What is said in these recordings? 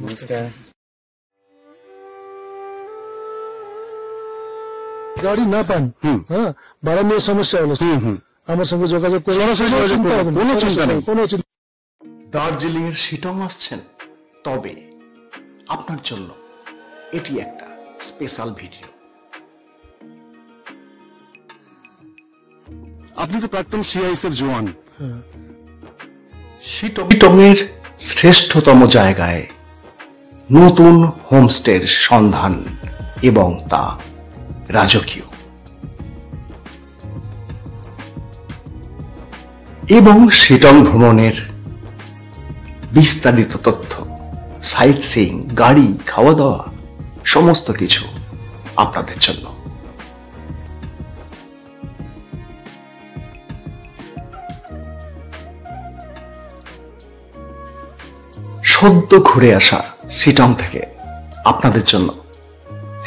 নমস্কার। গাড়ি না পান, হ্যাঁ, ভাড়া নিয়ে সমস্যা হলো, আমার সঙ্গে যোগাযোগ করে কোনো চিন্তা নেই। দার্জিলিং এর শিটং আসছেন, তবে আপনার জন্য এটি একটা স্পেশাল ভিডিও। আপনি তো প্রাক্তন সিআইএস এর জওয়ান। শিটং এর শ্রেষ্ঠতম জায়গায় নতুন হোমস্টের সন্ধান, এবং তা রাজকীয়। এবং শিটং ভ্রমণের বিস্তারিত তথ্য, সাইট সিইং, গাড়ি, খাওয়া দাওয়া, সমস্ত কিছু আপনাদের জন্য। সদ্য ঘুরে আসা শিটং থেকে আপনাদের জন্য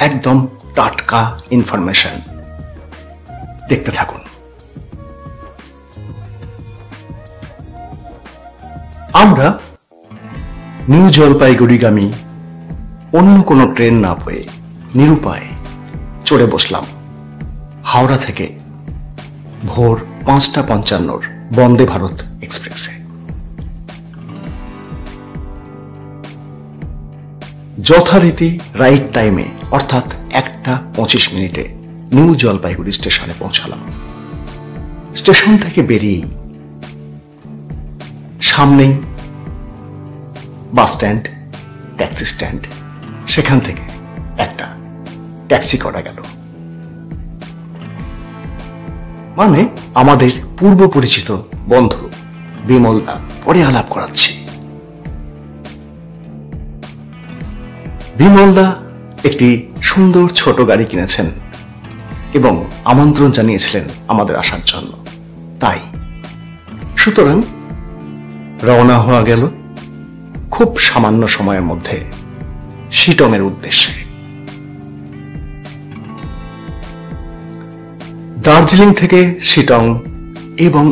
একদম টাটকা ইনফরমেশন। দেখতে থাকুন। আমরা নিউ জলপাইগুড়িগামী অন্য কোনো ট্রেন না পেয়ে নিরুপায় চড়ে বসলাম হাওড়া থেকে ভোর 5:55 বন্দে ভারত এক্সপ্রেসে। যথারীতি রাইট টাইমে, অর্থাৎ 1:25 নিউ জলপাইগুড়ি স্টেশনে পৌঁছালাম। স্টেশন থেকে বেরিয়ে সামনেই বাস স্ট্যান্ড, ট্যাক্সি স্ট্যান্ড, সেখান থেকে একটা ট্যাক্সি করা গেল। মানে আমাদের পূর্ব পরিচিত বন্ধু বিমল দা, পরে আলাপ করাচ্ছি। বিমল দা একটি সুন্দর ছোট গাড়ি কিনেছেন এবং আমন্ত্রণ জানিয়েছিলেন আমাদের আসার জন্য। তাই সুতরাং রওনা হওয়া গেল খুব সামান্য সময়ের মধ্যে শিটং এর উদ্দেশ্যে। দার্জিলিং থেকে শিটং এবং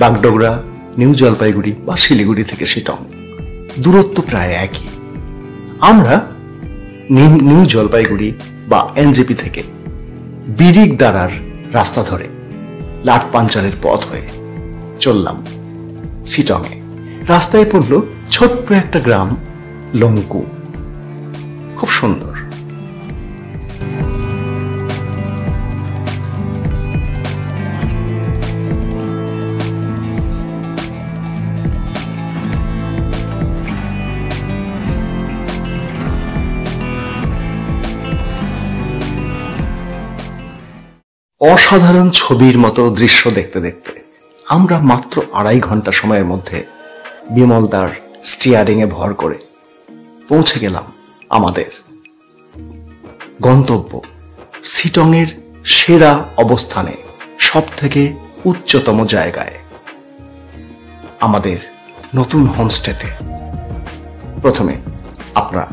বাগডোগরা, নিউ জলপাইগুড়ি বা শিলিগুড়ি থেকে শিটং দূরত্ব প্রায় একই। আমরা নিউ জলপাইগুড়ি বা এনজেপি থেকে বিরিক দাঁড়ার রাস্তা ধরে লাটপাঞ্চারের পথ হয়ে চললাম শিটংয়ে। রাস্তায় পড়ল ছোট্ট একটা গ্রাম লংকু, খুব সুন্দর। অসাধারণ ছবির মতো দৃশ্য দেখতে দেখতে আমরা মাত্র 2.5 ঘন্টা সময়ের মধ্যে বিমলদার স্টিয়ারিং এ ভর করে পৌঁছে গেলাম আমাদের গন্তব্য, শিটং এর সেরা অবস্থানে, সব থেকে উচ্চতম জায়গায়, আমাদের নতুন হোমস্টেতে। প্রথমে আপনারা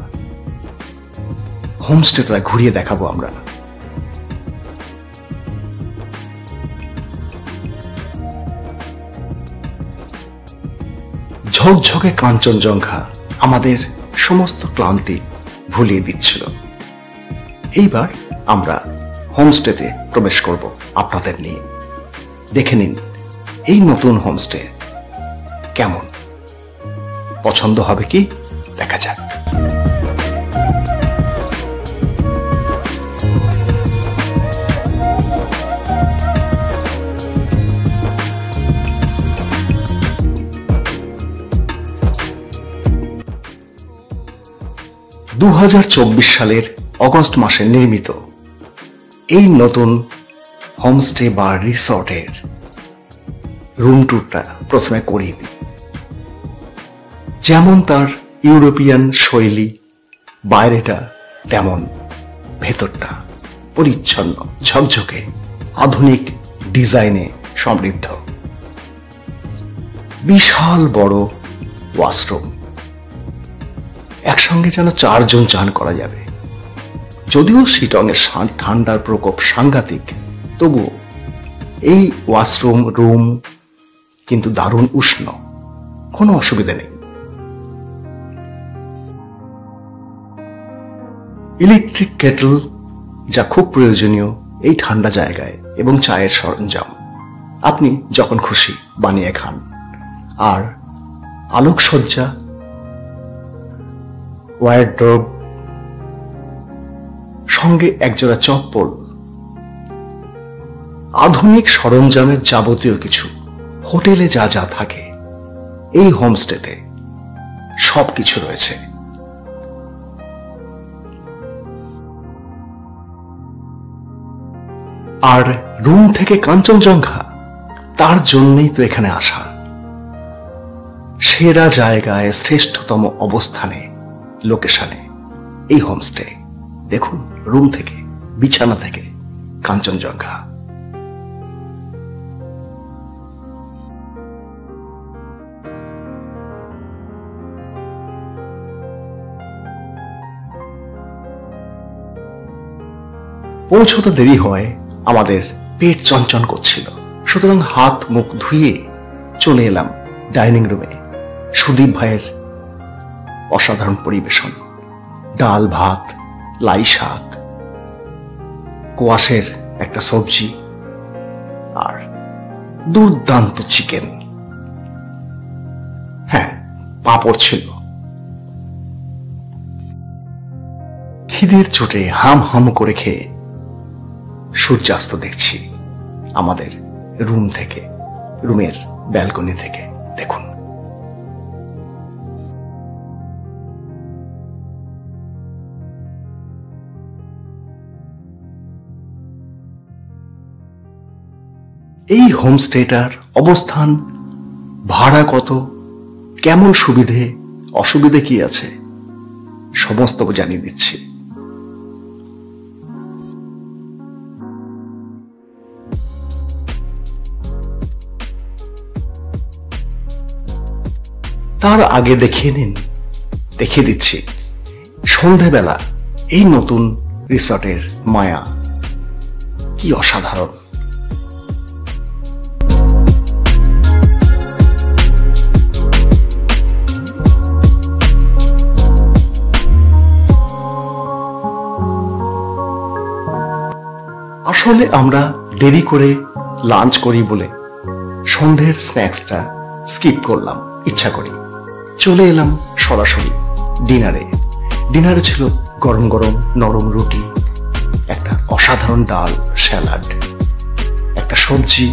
হোমস্টেটা ঘুরিয়ে দেখাবো আমরা। ঝকঝকে কাঞ্চনজঙ্ঘা আমাদের সমস্ত ক্লান্তি ভুলিয়ে দিচ্ছিল। এইবার আমরা হোমস্টেতে প্রবেশ করব আপনাদের নিয়ে। দেখে নিন এই নতুন হোমস্টে কেমন, পছন্দ হবে কি দেখা যাক। 2024 সালের অগস্ট মাসে নির্মিত এই নতুন হোমস্টে বা রিসর্টের রুম ট্যুরটা প্রথমে করিয়ে দিই। যেমন তার ইউরোপিয়ান শৈলী, বাইরেটা তেমন ভেতরটা পরিচ্ছন্ন, ঝকঝকে, আধুনিক ডিজাইনে সমৃদ্ধ। বিশাল বড় ওয়াশরুম, একসঙ্গে যেন 4 জন চান করা যাবে। যদিও শিটং এর ঠান্ডার প্রকোপ সাংঘাতিক, তবুও এই ওয়াশরুম রুম কিন্তু দারুণ উষ্ণ, কোনো অসুবিধা নেই। ইলেকট্রিক কেটল, যা খুব প্রয়োজনীয় এই ঠান্ডা জায়গায়, এবং চায়ের সরঞ্জাম আপনি যখন খুশি বানিয়ে খান। আর আলোকসজ্জা, ওয়ারড্রোব, সঙ্গে একজোড়া চপ্পল, আধুনিক সরঞ্জামের যাবতীয় কিছু হোটেলে যা যা থাকে এই হোমস্টেতে সবকিছু রয়েছে। আর রুম থেকে কাঞ্চনজঙ্ঘা, তার জন্যই তো এখানে আসা। সেরা জায়গায়, শ্রেষ্ঠতম অবস্থানে, লোকেশনে এই হোমস্টে। দেখুন, রুম থেকে, বিছানা থেকে কাঞ্চনজঙ্ঘা। পৌঁছতে দেরি হয়, আমাদের পেট চঞ্চন করছিল, সুতরাং হাত মুখ ধুয়ে চলে এলাম ডাইনিং রুমে। সুদীপ ভাইয়ের অসাধারণ পরিবেশন, ডাল ভাত, লাই শাক, কোয়াশের একটা সবজি, আর দুর্দান্ত চিকেন। হ্যাঁ, পাঁপড় ছিল। খিদের চোটে হাম হাম করে খেয়ে সূর্যাস্ত দেখছি আমাদের রুম থেকে, রুমের ব্যালকনি থেকে। দেখুন, এই হোমস্টেটার অবস্থান, ভাড়া কত, কেমন সুবিধে অসুবিধে কি আছে, সমস্ত জানিয়ে দিচ্ছি। তার আগে দেখিয়ে দিচ্ছি সন্ধেবেলা এই নতুন রিসর্টের মায়া কি অসাধারণ। আসলে আমরা দেরি করে লাঞ্চ করি বলে সন্ধ্যের স্ন্যাক্সটা স্কিপ করলাম ইচ্ছা করি। চলে এলাম সরাসরি ডিনারে ছিল গরম গরম নরম রুটি, একটা অসাধারণ ডাল, স্যালাড, একটা সবজি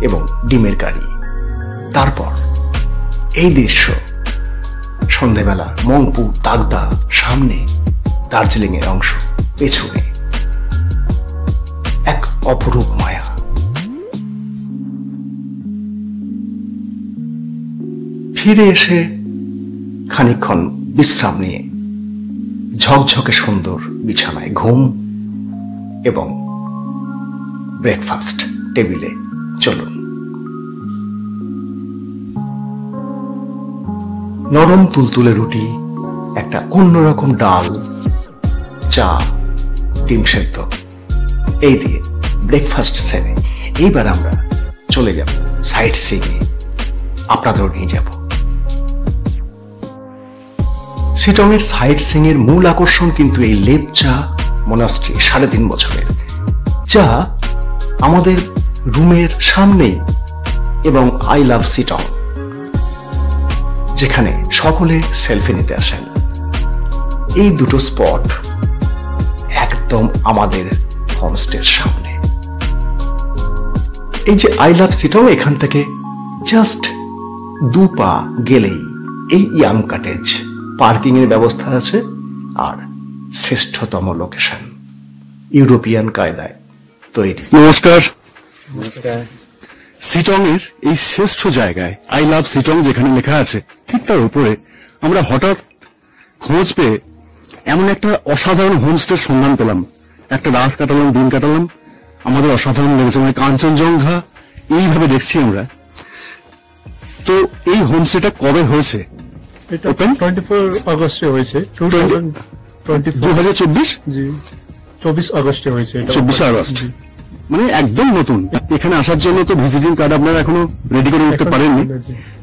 এবং ডিমের কারি। তারপর এই দৃশ্য, সন্ধেবেলা মংপু, তাগদা সামনে, দার্জিলিং এর অংশ পেছনে, এক অপরূপ মায়া। ফিরে এসে খানিকক্ষণ বিশ্রাম নিয়ে ঝকঝকে সুন্দর বিছানায় ঘুম এবং ব্রেকফাস্ট টেবিলে চলুন। নরম তুলতুলে রুটি, একটা অন্যরকম ডাল, চা, ডিম সেদ্ধ, এই দিয়ে ব্রেকফাস্ট সেরে এইবার আমরা চলে যাব সাইট সিইংয়ে। আপনাদেরও নিয়ে যাব। শিটংয়ের সাইট সিইং এর মূল আকর্ষণ কিন্তু এই লেপচা মনাস্ট্রি, 3.5 বছরের, যা আমাদের রুমের সামনেই, এবং আই লাভ শিটং, যেখানে সকলে সেলফি নিতে আসেন। এই দুটো স্পট একদম আমাদের হোমস্টের সামনে। এই যে আই লাভ শিটং, এখান থেকে জাস্ট 2 পা গেলেই এই ইয়াম কটেজ, পার্কিং এর ব্যবস্থা আছে, আর শ্রেষ্ঠতম লোকেশন, ইউরোপিয়ান কায়দায় তৈরি। নমস্কার। শিটং এর এই শ্রেষ্ঠ জায়গায় আই লাভ শিটং যেখানে লেখা আছে, ঠিক তার উপরে আমরা হঠাৎ খোঁজ পেয়ে এমন একটা অসাধারণ হোমস্টের সন্ধান পেলাম। একটা রাত কাটালাম, দিন কাটালাম, আমাদের অসাধারণ লেগেছে। মানে কাঞ্চনজঙ্ঘা এইভাবে দেখছি আমরা। তো এই হোমস্টেটা কবে হয়েছে? এটা 24 আগস্টে হয়েছে, 2024। জি, 24 আগস্টে হয়েছে। 24 আগস্ট, মানে একদম নতুন। এখানে আসার জন্য তো ভিজিটিং কার্ড আপনারা এখনো রেডি করে উঠতে পারেননি,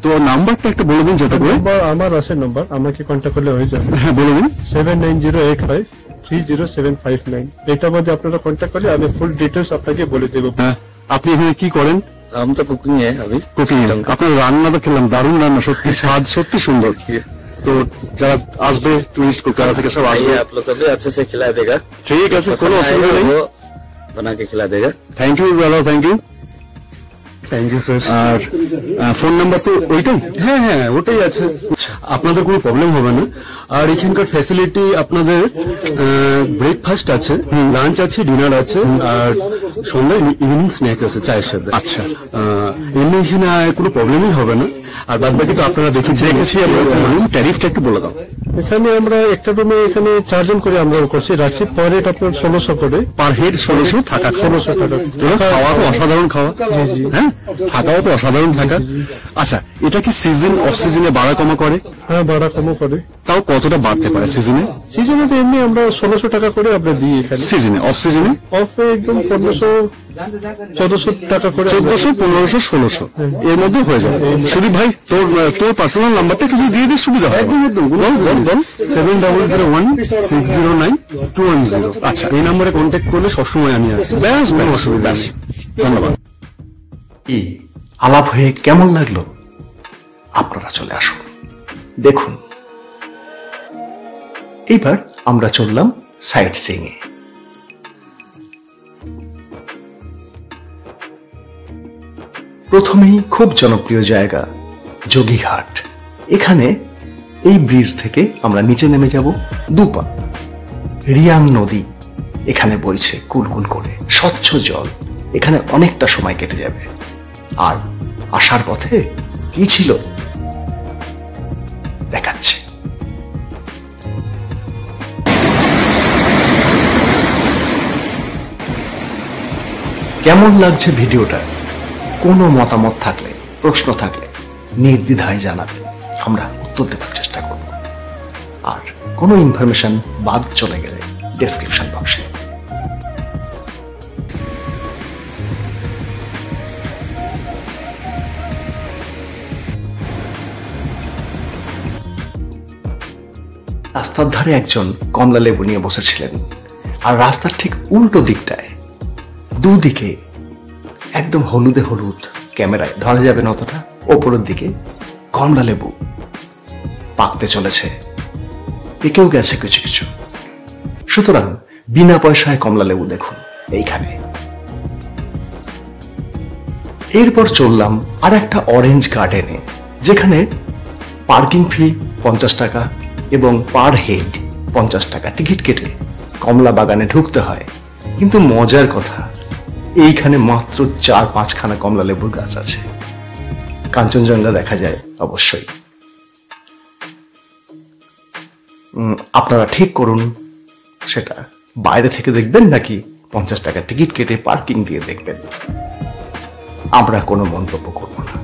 তো নাম্বারটা একটা বলে দিন যাতে করে। নাম্বার আমার আছে, নাম্বার আমাকে কন্ট্যাক্ট করলে হয়ে যাবে। হ্যাঁ, বলে দিন। 79085 30,759। এটার মধ্যে আপনারা কন্ট্যাক্ট করলে আমি ফুল ডিটেলস আপনাকে বলে দেবো। হ্যাঁ, আপনি এখানে কি করেন? हम तो कुकिंग है अभी। কুকিং। আপনার রান্না তো খেলাম, দারুণ রান্না, সত্যি স্বাদ সত্যি সুন্দর। তো যারা আসবে টুরিস্ট কলকাতা থেকে সব আসবে, आइए, आप लोग को भी अच्छे से खिला देगा। ঠিক আছে, কোনো অসুবিধা নেই। वो बना के खिला देगा। থ্যাংক ইউ দাদা, thank you. Thank you sir. আর ফোন নাম্বার তো ওইটাই? হ্যাঁ হ্যাঁ, ওটাই আছে, আপনাদের কোনো প্রবলেম হবে না। আর এখানকার ফ্যাসিলিটি আপনাদের ব্রেকফাস্ট আছে, লাঞ্চ আছে, ডিনার আছে, আর সন্ধ্যায় ইভিনিং স্ন্যাক আছে চায়ের সাথে। আচ্ছা, এমনি এখানে কোনো প্রবলেমই হবে না। আর বাদ বাকি তো আপনারা দেখেছি। ট্যারিফটা একটু বলে দাও। এখানে আমরা একটা রুমে এখানে 4 জন করে আমরা করছি, রাখছি পার হেড আপনার 1600 করে। পার হেড 1600 থাকা, 1600 টাকা। খাওয়া তো অসাধারণ খাওয়া, হ্যাঁ, থাকাও তো অসাধারণ থাকা। আচ্ছা, এটা কি সিজন অফ সিজনে বাড়া কমা করে? হ্যাঁ, ভাড়া কমও করে। তাও কতটা বাড়তে পারে সিজনে? সিজনে তো এমনি আমরা 1600 টাকা করে আমরা দিই এখানে। সিজনে, অফ সিজনে অফ একদম 1500-1400 টাকা করে। 1400, 1500, 1600 এর মধ্যে হয়ে যাবে। সুদীপ ভাই, তোর পার্সোনাল নাম্বারটা কিছু দিয়ে দিলে সুবিধা হয়। একদম একদম, বল 7001-609-210। আচ্ছা, এই নম্বরে কন্ট্যাক্ট করলে সবসময় আমি আছি। ব্যাস, কোনো অসুবিধা নেই। ধন্যবাদ। কি আলাপ হয়ে কেমন লাগলো? আপনারা চলে আসুন, দেখুন। এবার আমরা চললাম সাইট সিইং এ। প্রথমেই খুব জনপ্রিয় জায়গা যোগীঘাট। এখানে এই ব্রিজ থেকে আমরা নিচে নেমে যাব দুপা। রিয়াং নদী এখানে বইছে কুলকুল করে, স্বচ্ছ জল, এখানে অনেকটা সময় কেটে যাবে। আর আসার পথে কি ছিল দেখাচ্ছে। কেমন লাগছে ভিডিওটা? কোনো মতামত থাকলে, প্রশ্ন থাকলে নির্দ্বিধায় জানাবে, আমরা উত্তর দেওয়ার চেষ্টা করব। আর কোনো ইনফরমেশন বাদ চলে গেলে ডেসক্রিপশন বক্সে। রাস্তার ধারে একজন কমলা লেবু নিয়ে বসেছিলেন, আর রাস্তার ঠিক উল্টো দিকটায় দুদিকে একদম হলুদে হলুদ, ক্যামেরায় ধরা যাবে না অতটা, ওপরের দিকে কমলা লেবু পাকতে চলেছে, পেকেও গেছে কিছু কিছু। সুতরাং বিনা পয়সায় কমলা লেবু দেখুন এইখানে। এরপর চললাম আর একটা অরেঞ্জ গার্ডেনে, যেখানে পার্কিং ফি 50 টাকা এবং পার হেড 50 টাকা টিকিট কেটে কমলা বাগানে ঢুকতে হয়। কিন্তু মজার কথা, এইখানে মাত্র 4-5 খানা কমলা লেবুর গাছ আছে। কাঞ্চনজঙ্ঘা দেখা যায় অবশ্যই। আপনারা ঠিক করুন, সেটা বাইরে থেকে দেখবেন নাকি 50 টাকা টিকিট কেটে পার্কিং দিয়ে দেখবেন। আমরা কোনো মন্তব্য করব না।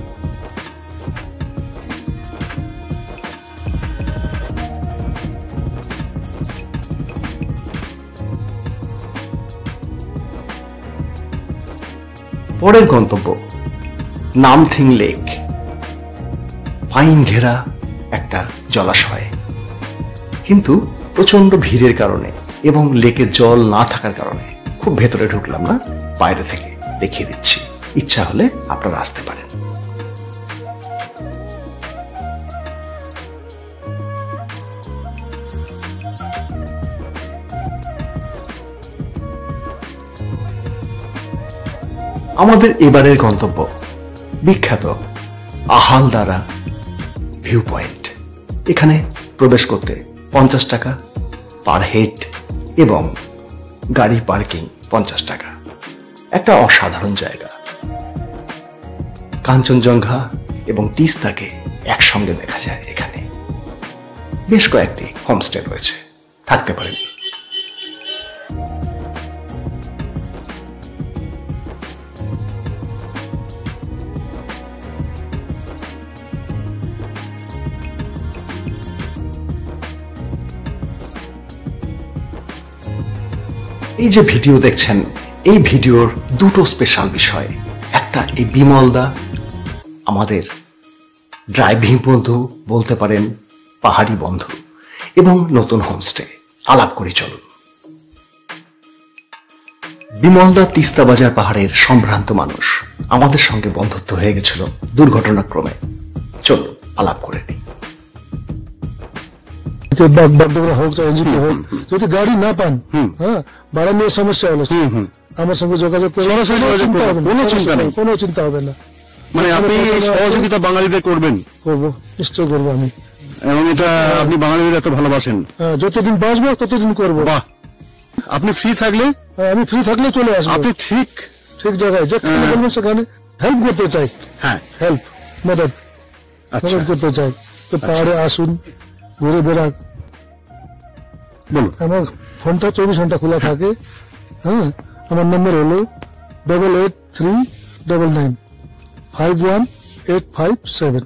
পরের গন্তব্য নামথিং লেক। পাইন ঘেরা একটা জলাশয়, কিন্তু প্রচন্ড ভিড়ের কারণে এবং লেকে জল না থাকার কারণে খুব ভেতরে ঢুকলাম না, বাইরে থেকে দেখিয়ে দিচ্ছি, ইচ্ছা হলে আপনারা আসতে পারেন। আমাদের এবারের গন্তব্য বিখ্যাত আহালদারা ভিউ পয়েন্ট। এখানে প্রবেশ করতে 50 টাকা পার হেড এবং গাড়ি পার্কিং 50 টাকা। একটা অসাধারণ জায়গা। কাঞ্চনজঙ্ঘা এবং তিস্তাকে একসঙ্গে দেখা যায় এখানে। বেশ কয়েকটি হোমস্টে রয়েছে, থাকতে পারেন। এই যে ভিডিও দেখছেন, এই ভিডিওর দুটো স্পেশাল বিষয়। একটা এই বিমলদা, আমাদের ড্রাইভিং বন্ধু বলতে পারেন, পাহাড়ি বন্ধু, এবং নতুন হোমস্টে। আলাপ করি চলুন। বিমলদা তিস্তা বাজার পাহাড়ের সম্ভ্রান্ত মানুষ। আমাদের সঙ্গে বন্ধুত্ব হয়ে গেছিল দুর্ঘটনাক্রমে। চলুন আলাপ করে নিই। বাগডোগরা হোক চাই এনজিপি হোক, যদি গাড়ি না পান, হ্যাঁ, ভাড়া নিয়ে সমস্যা হলো, আমার সঙ্গে যোগাযোগ করে সরাসরি যোগাযোগ করবেন, কোনো চিন্তা নেই। কোনো চিন্তা হবে না। মানে আপনি এই সহযোগিতা বাঙালিদের করবেন? করবো, নিশ্চয় করবো আমি। এবং এটা আপনি বাঙালিদের এত ভালোবাসেন? হ্যাঁ, যতদিন বাঁচবো ততদিন করবো। বাহ, আপনি ফ্রি থাকলে? আমি ফ্রি থাকলে চলে আসবো। আপনি ঠিক জায়গায় যেখানে বলবেন সেখানে হেল্প করতে চাই। হ্যাঁ, হেল্প, মদত আচ্ছা করতে চাই। তো পাহাড়ে আসুন, ঘুরে বেড়াক। বলুন। আমার ফোনটা 24 ঘন্টা খোলা থাকে। হ্যাঁ, আমার নম্বর হলো 8839951857।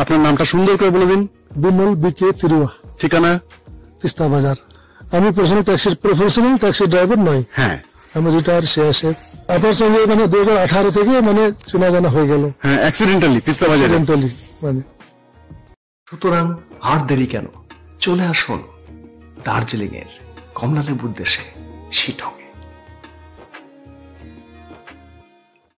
আপনার নামটা সুন্দর করে বলে দিন। বিমল বিকে তিরুয়া, ঠিকানা? তিস্তা বাজার। আমি প্রফেশনাল ট্যাক্সি ড্রাইভার নয়। হ্যাঁ, আমি রিটায়ার শেষে। আপনার সঙ্গে মানে 2018 থেকে মানে চেনা জানা হয়ে গেল। হ্যাঁ, অ্যাক্সিডেন্টালি তিস্তা বাজারে। মানে সুতরাং আর দেরি কেন, চলে আসুন দার্জিলিং এর কমলালেবুর দেশে শিটংয়ে।